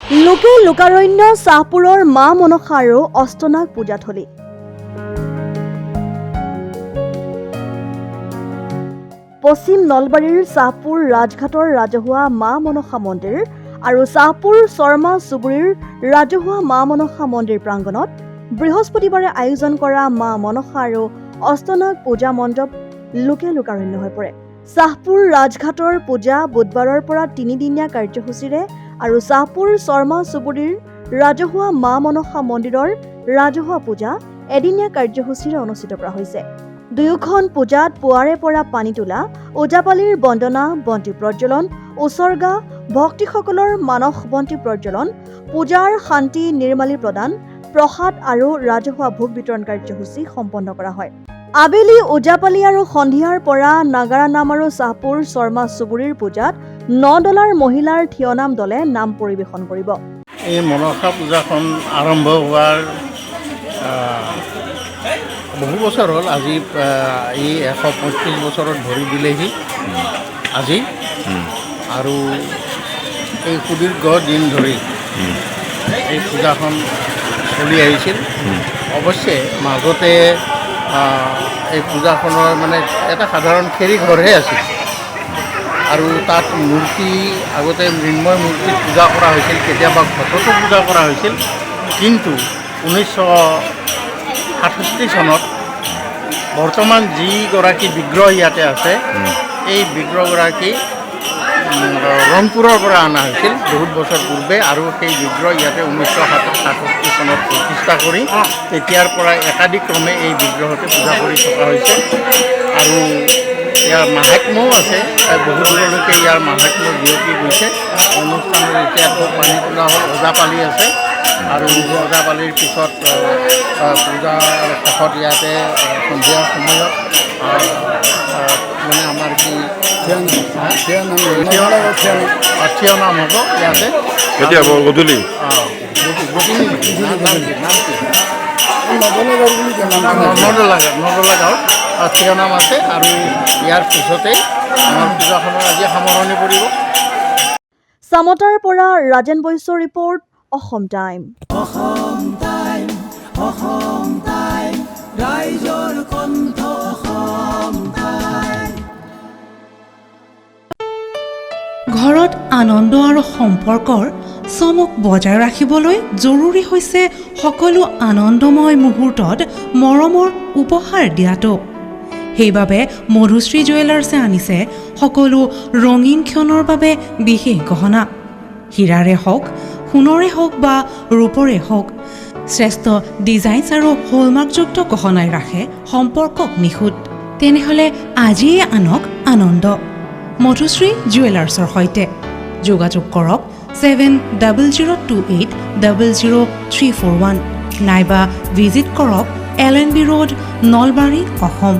লোকে লোকাৰণ্য চাহপুৰৰ মা মনসা আৰু অষ্টনাগ পূজাথলী। পশ্চিম নলবাৰীৰ চাহপুৰ ৰাজঘাটৰ ৰাজহুৱা মা মনসা মন্দিৰ আৰু চাহপুৰ শৰ্মা চুবুৰীৰ ৰাজহুৱা মা মনসা মন্দিৰ প্ৰাংগণত বৃহস্পতিবাৰে আয়োজন কৰা মা মনসা আৰু অষ্টনাগ পূজা মণ্ডপ লোকে লোকাৰণ্য হৈ পৰে। চাহপুৰ ৰাজঘাটৰ পূজা বুধবাৰৰ পৰা 3দিনীয়া কাৰ্যসূচীৰে আৰু চাহপুৰ শৰ্মা চুবুৰীৰ ৰাজহুৱা মা মনসা মন্দিৰৰ ৰাজহুৱা পূজা এদিনীয়া কাৰ্যসূচীৰে অনুষ্ঠিত কৰা হৈছে। দুয়োখন পূজাত পুৱাৰে পৰা পানী তোলা, ওজাপালিৰ বন্দনা, বন্তি প্ৰজ্বলন, উচৰ্গা, ভক্তিসকলৰ মানস বন্তি প্ৰজ্বলন, পূজাৰ শান্তি নিৰ্মালী প্ৰদান, প্ৰসাদ আৰু ৰাজহুৱা ভোগ বিতৰণ কাৰ্যসূচী সম্পন্ন কৰা হয়। আবেলি ওজাপালি আৰু সন্ধিয়াৰ পৰা নাগাৰা নাম আৰু চাহপুৰ শৰ্মা চুবুৰীৰ পূজাত 9 দলৰ মহিলাৰ থিয়নাম দলে নাম পৰিৱেশন কৰিব। এই মনসা পূজাখন আৰম্ভ হোৱাৰ বহু বছৰ হ'ল। আজি এই 135 বছৰত ভৰি দিলেহি আজি। আৰু এই সুদীৰ্ঘ দিন ধৰি এই পূজাখন চলি আহিছিল। অৱশ্যে মাজতে এই পূজাখনৰ মানে এটা সাধাৰণ খেৰী ঘৰহে আছিল আৰু তাত মূৰ্তি আগতে মৃন্ময় মূৰ্তিত পূজা কৰা হৈছিল, কেতিয়াবা ঘটতো পূজা কৰা হৈছিল। কিন্তু 1967 চনত বৰ্তমান যিগৰাকী বিগ্ৰহ ইয়াতে আছে, এই বিগ্ৰহগৰাকী ৰংপুৰৰ পৰা অনা হৈছিল বহুত বছৰ পূৰ্বে, আৰু সেই বিগ্ৰহ ইয়াতে 1967 চনত প্ৰতিষ্ঠা কৰি তেতিয়াৰ পৰা একাধিক্ৰমে এই বিগ্ৰহতে পূজা কৰি থকা হৈছে। আৰু ইয়াৰ মাহাত্ম্যও আছে, বহু দূৰলৈকে ইয়াৰ মাহাত্ম্য বিয়পি গৈছে। অনুষ্ঠানৰ এতিয়া আকৌ পানী তোলা হ'ল, ওজাপালি আছে আৰু ওজাপালিৰ পিছত পূজাৰ শেষত ইয়াতে সন্ধিয়াৰ সময়ত মানে আমাৰ কি থিয়নাম হ'ব ইয়াতে। কেতিয়া হ'ব? গধূলি নদলা গাঁৱত থিয়নাম আছে আৰু ইয়াৰ পিছতে আমাৰ পূজাখনৰ আজি সামৰণি পৰিব। চামতাৰ পৰা ৰাজেন বৈশ্যৰ ৰিপৰ্ট, অসম টাইম। ঘৰত আনন্দ আৰু সম্পৰ্কৰ চমক বজাই ৰাখিবলৈ জৰুৰী হৈছে সকলো আনন্দময় মুহূৰ্তত মৰমৰ উপহাৰ দিয়াটো। সেইবাবে মধুশ্ৰী জুৱেলাৰ্ছে আনিছে সকলো ৰঙীন ক্ষণৰ বাবে বিশেষ গহনা। হীৰাৰে হওক, সোণৰে হওক বা ৰূপৰে হওক, শ্ৰেষ্ঠ ডিজাইনছ আৰু হলমাৰ্কযুক্ত গহনাই ৰাখে সম্পৰ্কক নিখুঁত। তেনেহ'লে আজিয়ে আনক আনন্দ মধুশ্ৰী জুৱেলাৰ্ছৰ সৈতে। যোগাযোগ কৰক 7002800341 নাইবা ভিজিট কৰক LNB ৰোড, নলবাৰী, অসম।